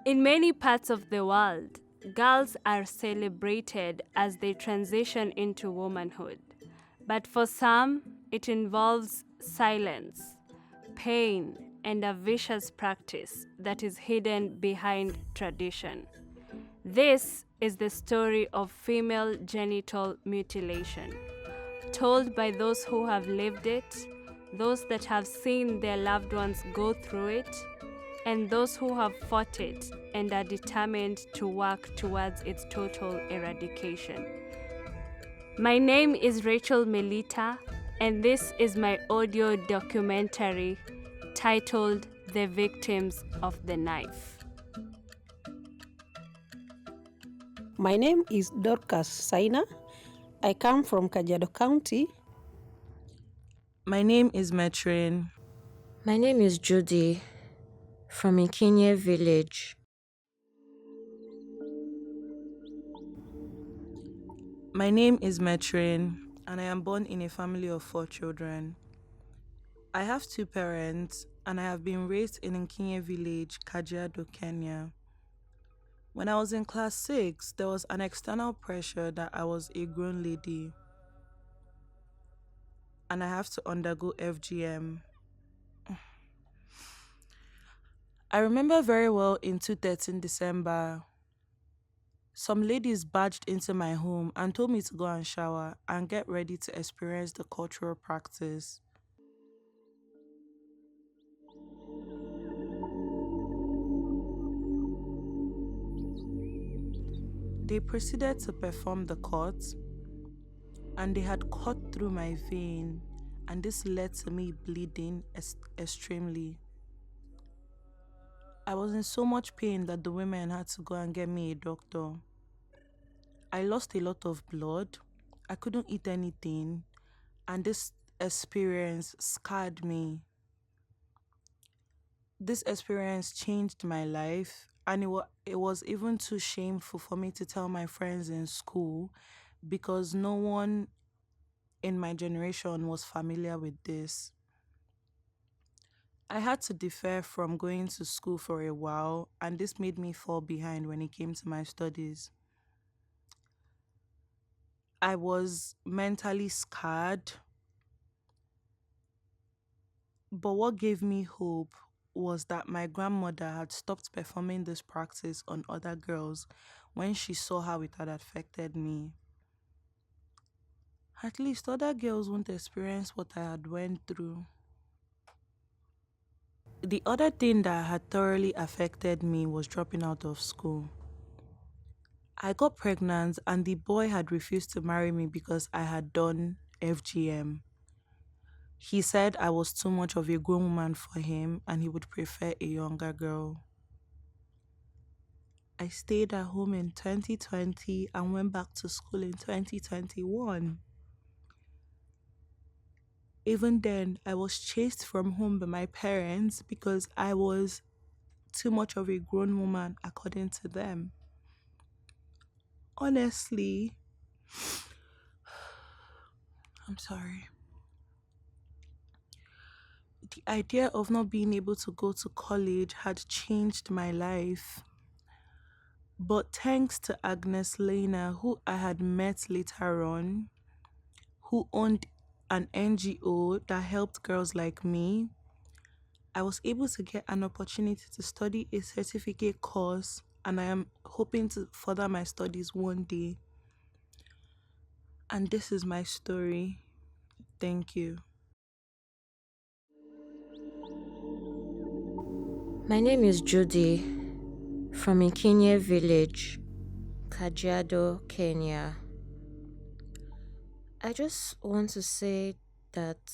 In many parts of the world, girls are celebrated as they transition into womanhood. But for some, it involves silence, pain, and a vicious practice that is hidden behind tradition. This is the story of female genital mutilation, told by those who have lived it, those that have seen their loved ones go through it, and those who have fought it and are determined to work towards its total eradication. My name is Rachel Melita, and this is my audio documentary titled The Victims of the Knife. My name is Dorcas Saina. I come from Kajiado County. My name is Metrin. My name is Judy from Ikinye village. My name is Metrin, and I am born in a family of 4 children. I have 2 parents, and I have been raised in Ikinye village, Kajiado, Kenya. When I was in class 6, there was an external pressure that I was a grown lady, and I have to undergo FGM. I remember very well in 2013 December, some ladies barged into my home and told me to go and shower and get ready to experience the cultural practice. They proceeded to perform the cut, and they had cut through my vein, and this led to me bleeding extremely. I was in so much pain that the women had to go and get me a doctor. I lost a lot of blood, I couldn't eat anything, and this experience scarred me. This experience changed my life, and it was even too shameful for me to tell my friends in school because no one in my generation was familiar with this. I had to defer from going to school for a while, and this made me fall behind when it came to my studies. I was mentally scarred, but what gave me hope was that my grandmother had stopped performing this practice on other girls when she saw how it had affected me. At least other girls won't experience what I had went through. The other thing that had thoroughly affected me was dropping out of school. I got pregnant and the boy had refused to marry me because I had done FGM. He said I was too much of a grown woman for him and he would prefer a younger girl. I stayed at home in 2020 and went back to school in 2021. Even then, I was chased from home by my parents because I was too much of a grown woman according to them. Honestly, I'm sorry. The idea of not being able to go to college had changed my life. But thanks to Agnes Lena, who I had met later on, who owned an NGO that helped girls like me, I was able to get an opportunity to study a certificate course, and I am hoping to further my studies one day. And this is my story. Thank you. My name is Judy from Ikinye village, Kajiado, Kenya. I just want to say that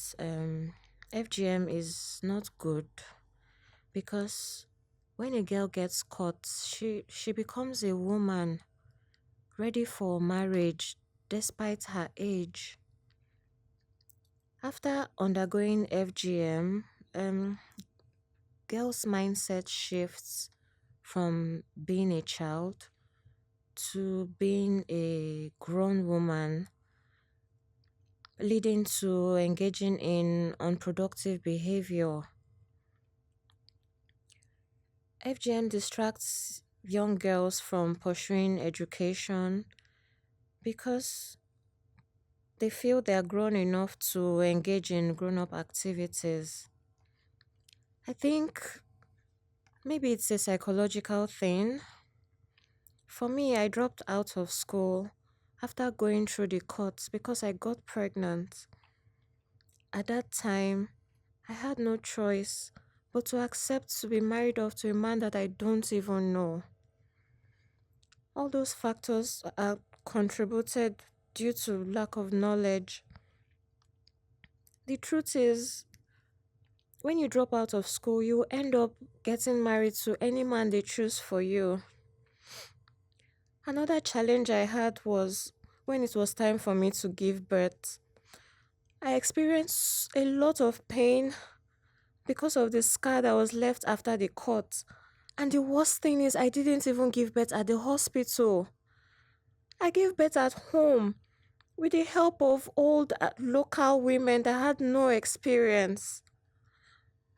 FGM is not good because when a girl gets caught, she becomes a woman ready for marriage despite her age. After undergoing FGM, girls' mindset shifts from being a child to being a grown woman, leading to engaging in unproductive behavior. FGM distracts young girls from pursuing education because they feel they are grown enough to engage in grown-up activities. I think maybe it's a psychological thing. For me, I dropped out of school after going through the courts because I got pregnant. At that time, I had no choice but to accept to be married off to a man that I don't even know. All those factors are contributed due to lack of knowledge. The truth is, when you drop out of school, you end up getting married to any man they choose for you. Another challenge I had was when it was time for me to give birth. I experienced a lot of pain because of the scar that was left after the cut. And the worst thing is, I didn't even give birth at the hospital. I gave birth at home with the help of old local women that had no experience.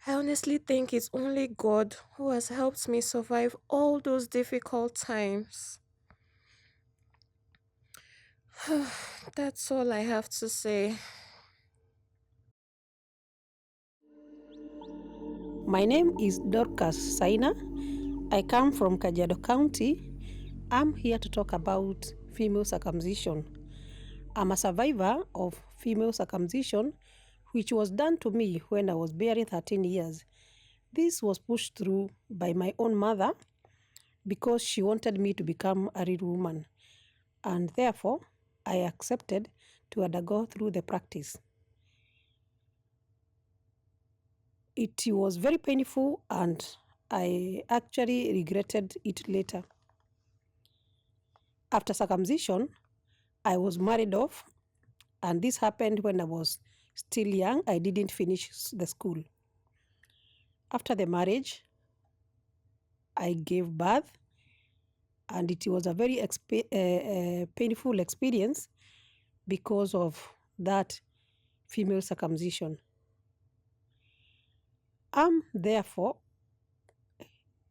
I honestly think it's only God who has helped me survive all those difficult times. That's all I have to say. My name is Dorcas Saina. I come from Kajiado County. I'm here to talk about female circumcision. I'm a survivor of female circumcision, which was done to me when I was barely 13 years. This was pushed through by my own mother because she wanted me to become a real woman, and therefore I accepted to undergo through the practice. It was very painful and I actually regretted it later. After circumcision, I was married off, and this happened when I was still young. I didn't finish the school. After the marriage, I gave birth, and it was a very painful experience because of that female circumcision. I'm therefore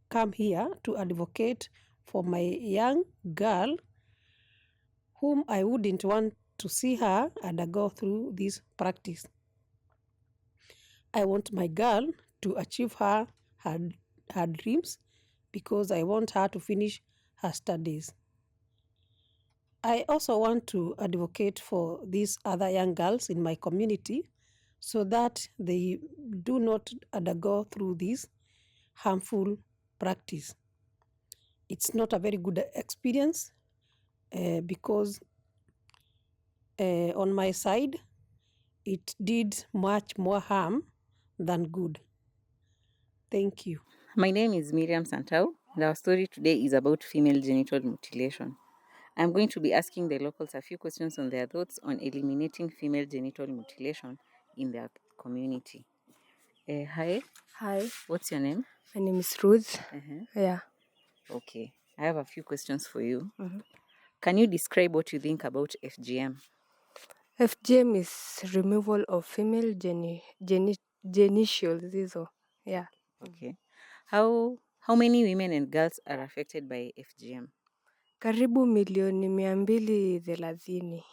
come here to advocate for my young girl whom I wouldn't want to see her undergo through this practice. I want my girl to achieve her dreams because I want her to finish her studies. I also want to advocate for these other young girls in my community so that they do not undergo through this harmful practice. It's not a very good experience because on my side, it did much more harm than good. Thank you. My name is Miriam Santau, and our story today is about female genital mutilation. I'm going to be asking the locals a few questions on their thoughts on eliminating female genital mutilation in their community. Hi, Hi, what's your name? my name is Ruth. Yeah. Okay, I have a few questions for you. Mhm. Can you describe what you think about FGM? FGM is removal of female genitals. Hizo. Yeah. Okay. How many women and girls are affected by FGM? Karibu milioni 230.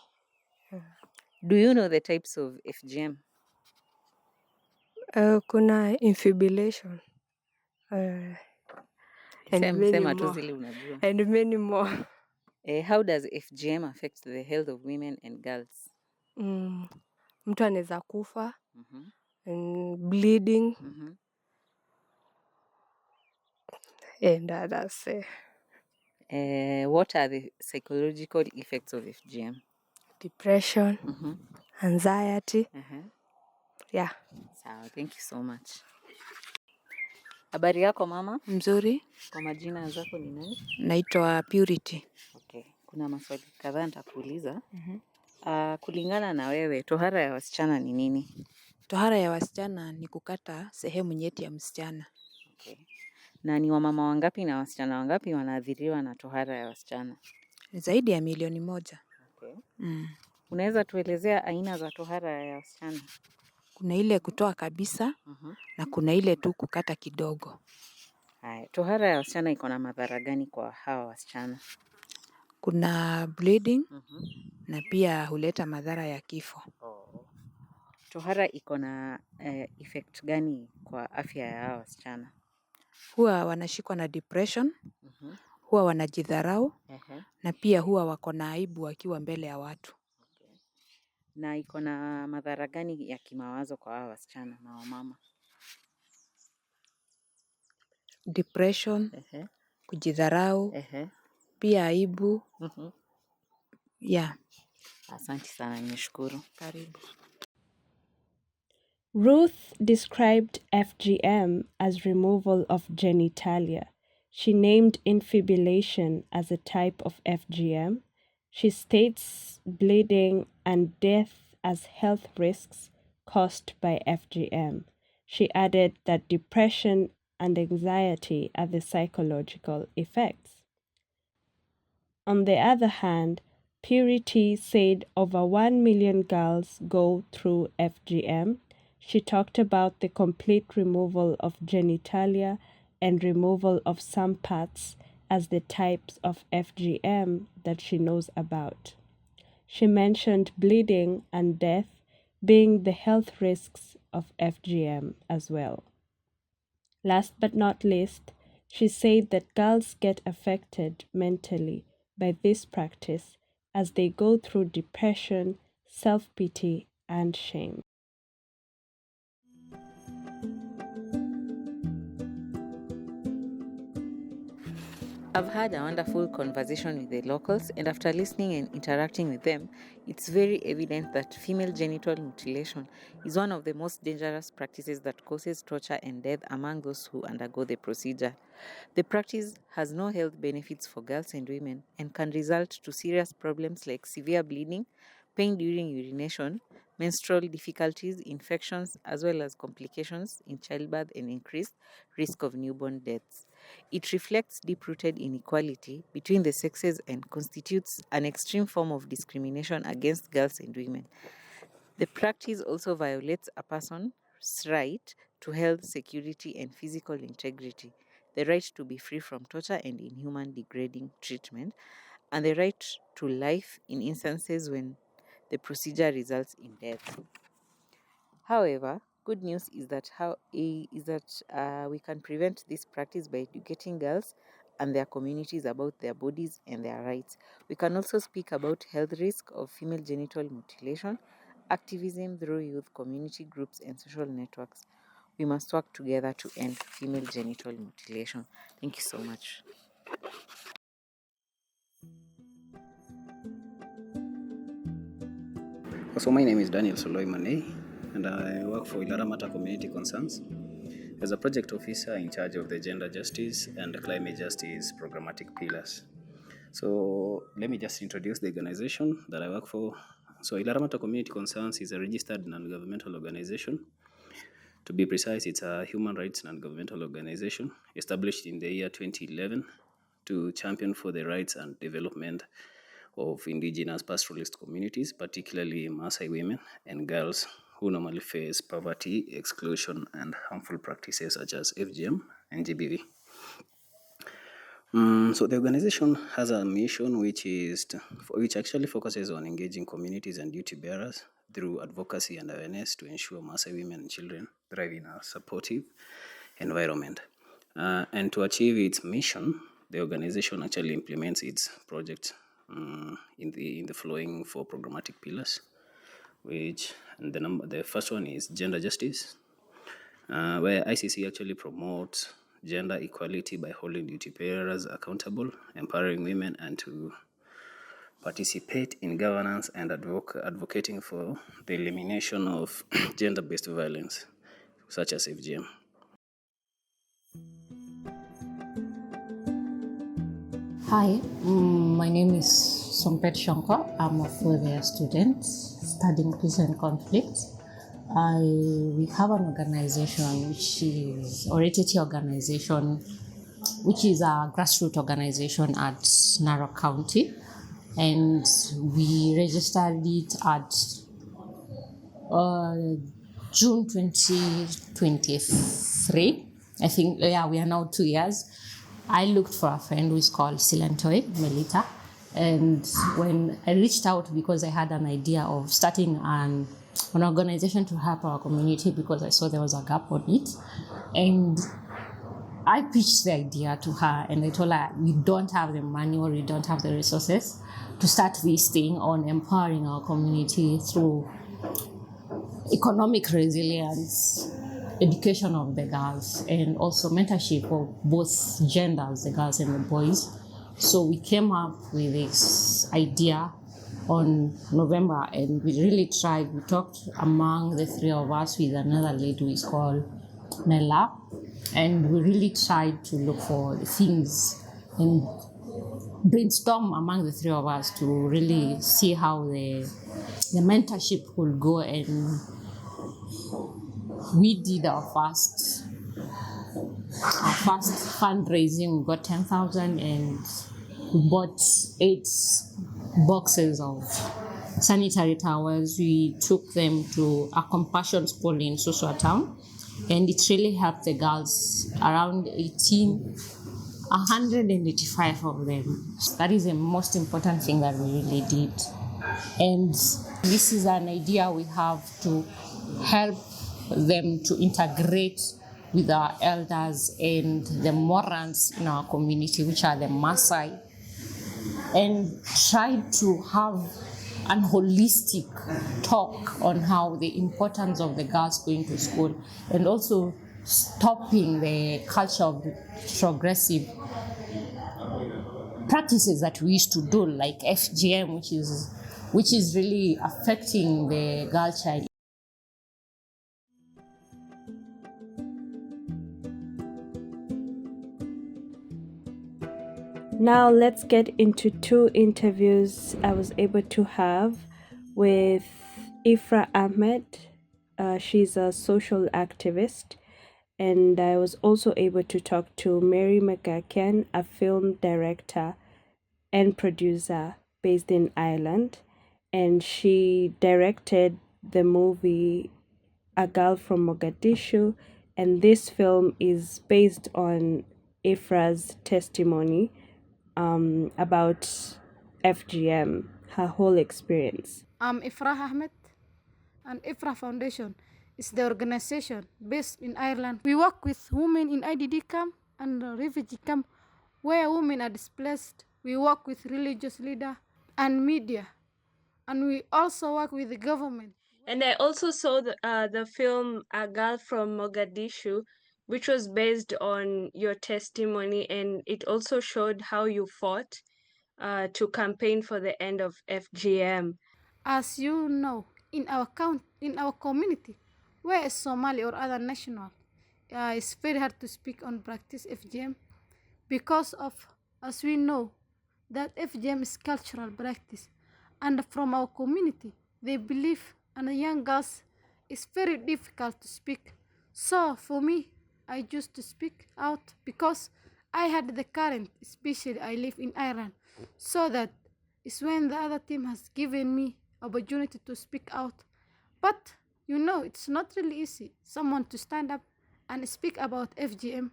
Do you know the types of FGM? Kuna infibulation. And many Sema tu more. zile unajua. And many more. How does FGM affect the health of women and girls? Mtu anaweza kufa. Mhm. And bleeding. Mhm. And others. What are the psychological effects of FGM? Depression. Mhm. Anxiety. Yeah. Sawa, thank you so much. Habari yako mama? Mzuri, Kwa majina zako ni nani? naitwa Purity. Okay. Kuna maswali kadhaa nitakuuliza. Kulingana na wewe, tohara ya wasichana ni nini? Tohara ya wasichana ni kukata sehemu nyeti ya msichana. Okay. Na ni wamama wangapi na wasichana wangapi wanaathiriwa na tohara ya wasichana? Zaidi ya milioni 1. Okay. Unaweza tuelezea aina za tohara ya wasichana? Kuna ile kutoa kabisa na kuna ile tu kukata kidogo. Haya, tohara ya wasichana iko na madhara gani kwa hawa wasichana? Kuna bleeding na pia huleta madhara ya kifo. Tohara iko na effect gani kwa afya ya hawa wasichana? Huwa wanashikwa na depression, huwa wanajidharau na pia huwa wako na aibu wakiwa mbele ya watu. Na iko na madhara gani ya kimawazo kwa hawa wasichana na wamama? Depression, kujidharau, pia aibu. Yeah. Asante sana, nimeshukuru. Karibu. Ruth described FGM as removal of genitalia. She named infibulation as a type of FGM. She states bleeding and death as health risks caused by FGM. She added that depression and anxiety are the psychological effects. On the other hand, Purity said over 1 million girls go through FGM. She talked about the complete removal of genitalia and removal of some parts as the types of FGM that she knows about. She mentioned bleeding and death being the health risks of FGM as well. Last but not least, she said that girls get affected mentally by this practice as they go through depression, self-pity, and shame. I've had a wonderful conversation with the locals, and after listening and interacting with them, it's very evident that female genital mutilation is one of the most dangerous practices that causes torture and death among those who undergo the procedure. The practice has no health benefits for girls and women and can result to serious problems like severe bleeding, pain during urination, menstrual difficulties, infections, as well as complications in childbirth and increased risk of newborn deaths. It reflects deep-rooted inequality between the sexes and constitutes an extreme form of discrimination against girls and women. The practice also violates a person's right to health, security, and physical integrity, the right to be free from torture and inhuman degrading treatment, and the right to life in instances when the procedure results in death. However, good news is that we can prevent this practice by educating girls and their communities about their bodies and their rights. We can also speak about health risk of female genital mutilation, activism through youth community groups and social networks. We must work together to end female genital mutilation. Thank you so much. So my name is Daniel Soloi Manei, and I work for Ilaramata Community Concerns as a project officer in charge of the gender justice and climate justice programmatic pillars. So let me just introduce the organization that I work for. So Ilaramata Community Concerns is a registered non-governmental organization. To be precise, it's a human rights non-governmental organization established in the year 2011 to champion for the rights and development of indigenous pastoralist communities, particularly Maasai women and girls who normally face poverty, exclusion, and harmful practices such as FGM and GBV. So the organization has a mission which actually focuses on engaging communities and duty bearers through advocacy and awareness to ensure Maasai women and children thrive in a supportive environment. And to achieve its mission, the organization actually implements its project in the following 4 programmatic pillars, which the first one is gender justice, where ICC actually promotes gender equality by holding duty bearers accountable, empowering women, and to participate in governance and advocating for the elimination of gender-based violence, such as FGM. Hi, my name is Sompet Shankar. I'm a fourth-year student studying peace and conflict. We have an organization which is ORETT organization, which is a grassroots organization at Narok County, and we registered it at June 2023, I think, yeah, we are now 2 years. I looked for a friend who is called Silentoi Melita. And when I reached out because I had an idea of starting an organization to help our community because I saw there was a gap on it. And I pitched the idea to her and I told her we don't have the money or we don't have the resources to start this thing on empowering our community through economic resilience, education of the girls, and also mentorship of both genders, the girls and the boys. So we came up with this idea on November and we really tried. We talked among the three of us with another lady who is called Nella, and we really tried to look for the things and brainstorm among the three of us to really see how the mentorship could go. And we did our first fundraising. We got 10,000 and we bought 8 boxes of sanitary towels. We took them to a compassion school in Suswa town, and it really helped the girls, around 185 of them. That is the most important thing that we really did. And this is an idea we have to help them to integrate with our elders and the Morans in our community, which are the Maasai, and try to have an holistic talk on how the importance of the girls going to school and also stopping the culture of progressive practices that we used to do, like FGM, which is really affecting the girl child. Now let's get into 2 interviews I was able to have with Ifra Ahmed. She's a social activist, and I was also able to talk to Mary McGuckin, a film director and producer based in Ireland, and she directed the movie A Girl from Mogadishu, and this film is based on Ifra's testimony about FGM, her whole experience. I'm Ifrah Ahmed, and Ifrah Foundation is the organization based in Ireland. We work with women in IDD camp and refugee camp where women are displaced. We work with religious leaders and media, and we also work with the government. And I also saw the film A Girl from Mogadishu, which was based on your testimony, and it also showed how you fought to campaign for the end of FGM. As you know, in our community, where is Somali or other national, it's very hard to speak on practice FGM because of, as we know, that FGM is cultural practice, and from our community, they believe and the young girls it's very difficult to speak. So for me, I choose to speak out because I had the current, especially I live in Ireland, so that is when the other team has given me opportunity to speak out. But you know, it's not really easy someone to stand up and speak about FGM.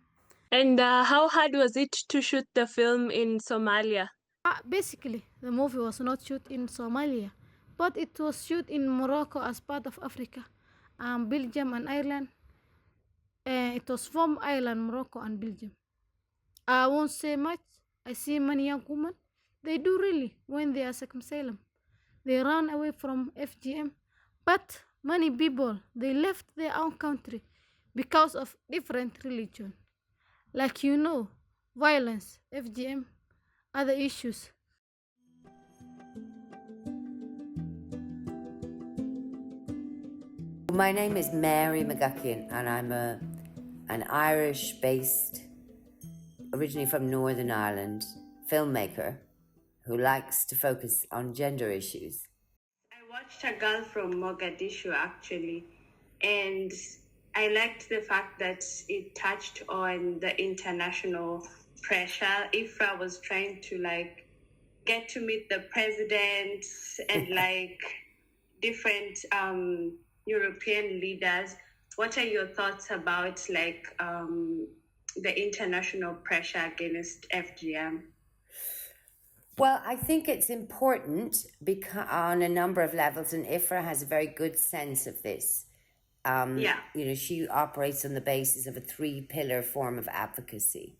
And how hard was it to shoot the film in Somalia? Basically, the movie was not shot in Somalia, but it was shot in Morocco as part of Africa, Belgium and Ireland. It was from Ireland, Morocco, and Belgium. I won't say much. I see many young women. They do really when they are circumcised. They run away from FGM, but many people they left their own country because of different religion, like you know, violence, FGM, other issues. My name is Mary McGuckin, and I'm an Irish-based, originally from Northern Ireland, filmmaker who likes to focus on gender issues. I watched A Girl from Mogadishu actually, and I liked the fact that it touched on the international pressure. Ifra was trying to get to meet the president and different European leaders what are your thoughts about like the international pressure against FGM? Well, I think it's important because on a number of levels, and IFRA has a very good sense of this. She operates on the basis of a 3-pillar form of advocacy.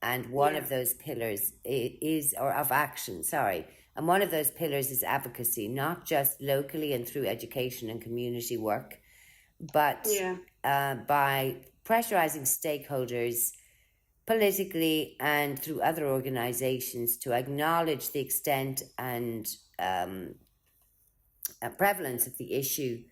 And one of those pillars of action, sorry. And one of those pillars is advocacy, not just locally and through education and community work, but by pressurizing stakeholders politically and through other organizations to acknowledge the extent and prevalence of the issue.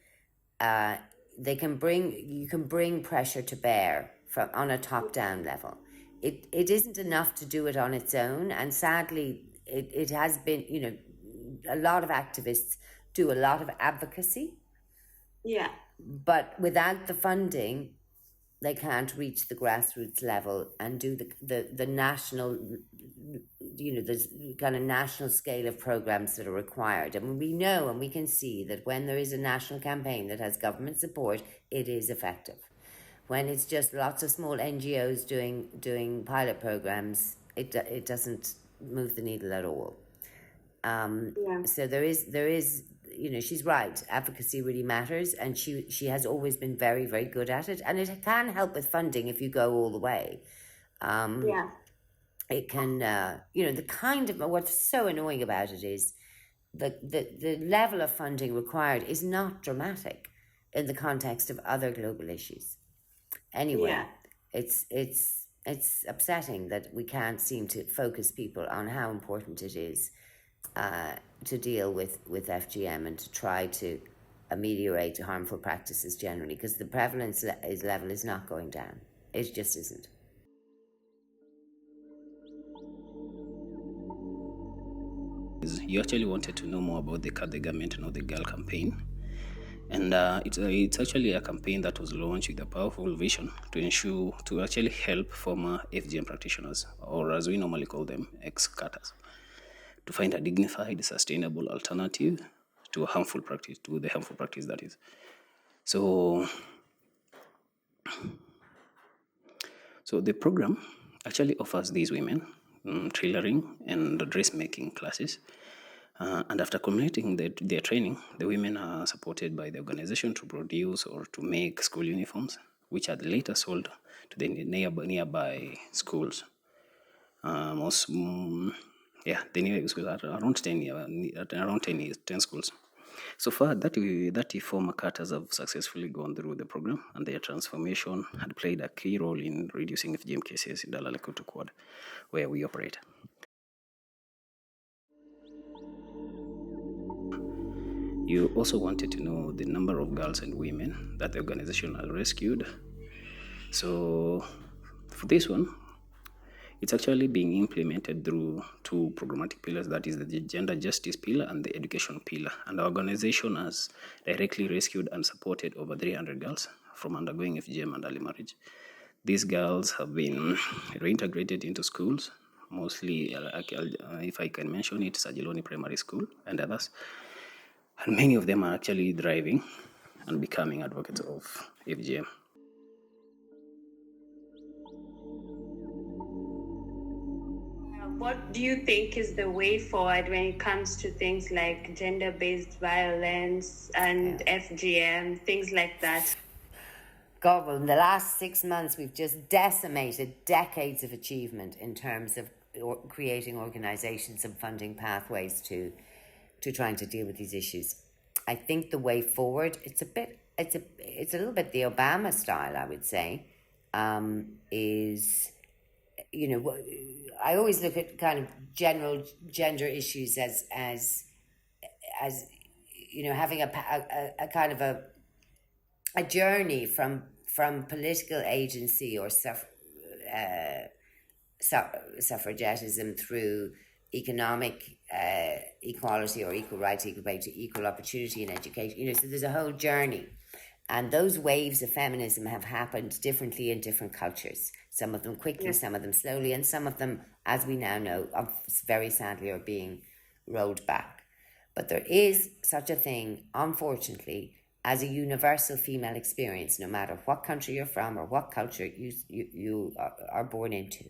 You can bring pressure to bear on a top-down level. It isn't enough to do it on its own, and sadly, it has been, a lot of activists do a lot of advocacy. Yeah. But without the funding, they can't reach the grassroots level and do the national, the kind of national scale of programs that are required. And we know and we can see that when there is a national campaign that has government support, it is effective. When it's just lots of small NGOs doing pilot programs, it doesn't move the needle at all. So there is, she's right. Advocacy really matters, and she has always been very, very good at it. And it can help with funding if you go all the way. It can, the kind of what's so annoying about it is the level of funding required is not dramatic in the context of other global issues. Anyway, it's upsetting that we can't seem to focus people on how important it is to deal with FGM and to try to ameliorate harmful practices generally, because the prevalence level is not going down. It just isn't. You actually wanted to know more about the Cut the Garment Not the Girl campaign. And it's actually a campaign that was launched with a powerful vision to actually help former FGM practitioners, or as we normally call them, ex-cutters, to find a dignified, sustainable alternative to the harmful practice that is. So the program actually offers these women tailoring and dressmaking classes. And after completing their training, the women are supported by the organization to produce or to make school uniforms, which are later sold to the nearby schools. The nearby schools are around 10 schools. So far, that former cutters have successfully gone through the program, and their transformation had played a key role in reducing FGM cases in Dalala Kutu Quad, where we operate. You also wanted to know the number of girls and women that the organization has rescued. So for this one, it's actually being implemented through 2 programmatic pillars, that is the gender justice pillar and the education pillar. And our organization has directly rescued and supported over 300 girls from undergoing FGM and early marriage. These girls have been reintegrated into schools, mostly, if I can mention it, Sajiloni Primary School and others. And many of them are actually thriving and becoming advocates of FGM. What do you think is the way forward when it comes to things like gender-based violence and FGM, things like that? God, well, in the last 6 months, we've just decimated decades of achievement in terms of creating organizations and funding pathways to trying to deal with these issues. I think the way forward, it's a little bit the Obama style, I would say, is, I always look at kind of general gender issues as having a kind of a journey from political agency or suffragettism through economic equality or equal rights, equal pay to equal opportunity in education. So there's a whole journey. And those waves of feminism have happened differently in different cultures. Some of them quickly, some of them slowly, and some of them, as we now know, very sadly are being rolled back. But there is such a thing, unfortunately, as a universal female experience, no matter what country you're from or what culture you are born into.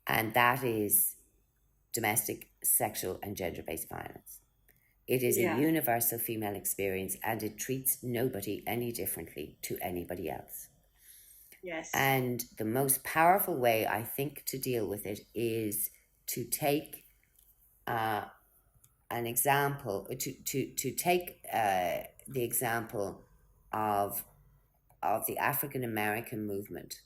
And that is domestic, sexual, and gender-based violence. It is a universal female experience, and it treats nobody any differently to anybody else. Yes. And the most powerful way, I think, to deal with it is to take an example, to take the example of the African American movement.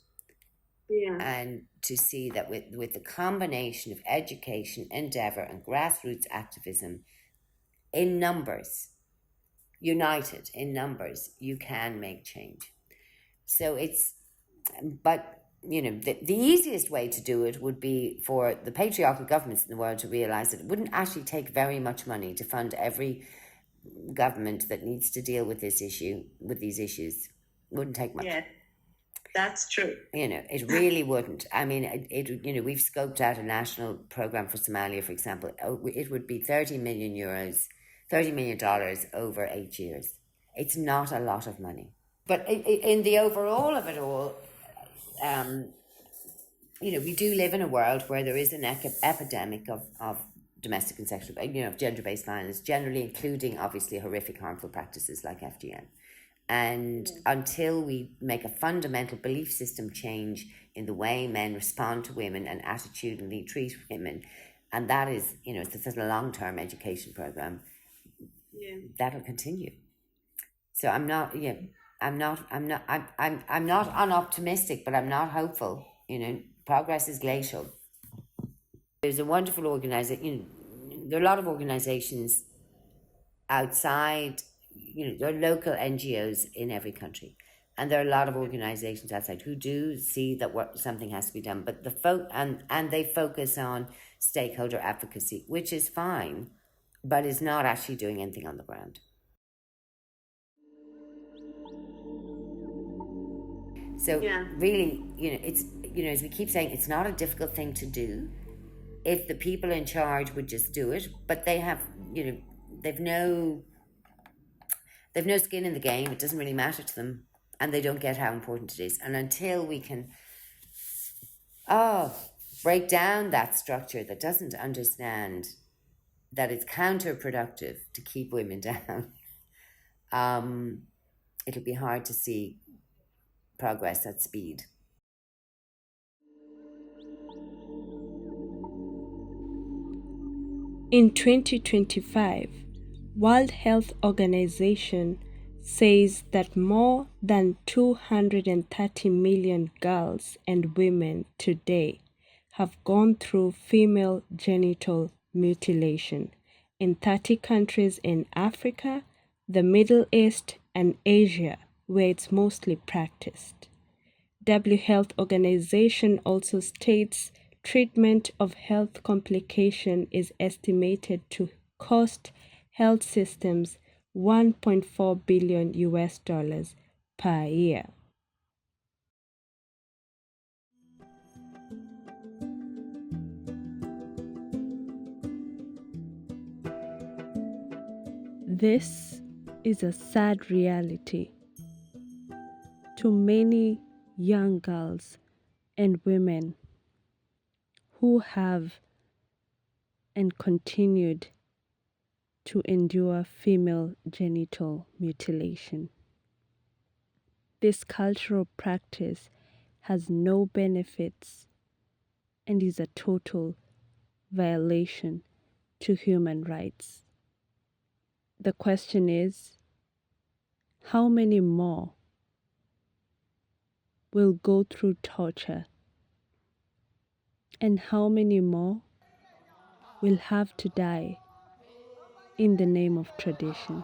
Yeah. And to see that with the combination of education, endeavor, and grassroots activism, in numbers, united in numbers, you can make change. So but the easiest way to do it would be for the patriarchal governments in the world to realize that it wouldn't actually take very much money to fund every government that needs to deal with these issues. It wouldn't take much. Yes, that's true. It really wouldn't. I mean, we've scoped out a national program for Somalia, for example. It would be $30 million over 8 years. It's not a lot of money. But in the overall of it all, we do live in a world where there is an epidemic of domestic and sexual, gender-based violence, generally including, obviously, horrific, harmful practices like FGM. And until we make a fundamental belief system change in the way men respond to women and attitudinally treat women, and that is, it's a long-term education program, that'll continue. So I'm not unoptimistic, but I'm not hopeful. Progress is glacial. There's a wonderful organization. There are a lot of organizations outside. There are local NGOs in every country, and there are a lot of organizations outside who do see that something has to be done. But and they focus on stakeholder advocacy, which is fine, but is not actually doing anything on the ground. So really, it's as we keep saying, it's not a difficult thing to do if the people in charge would just do it. But they have, they've no skin in the game. It doesn't really matter to them, and they don't get how important it is. And until we can break down that structure that doesn't understand that it's counterproductive to keep women down, it'll be hard to see progress at speed. In 2025, World Health Organization says that more than 230 million girls and women today have gone through female genital mutilation in 30 countries in Africa, the Middle East, and Asia, where it's mostly practiced. WHO Health Organization also states treatment of health complication is estimated to cost health systems $1.4 billion per year. This is a sad reality to many young girls and women who have and continued to endure female genital mutilation. This cultural practice has no benefits and is a total violation to human rights. The question is, how many more will go through torture, and how many more will have to die in the name of tradition?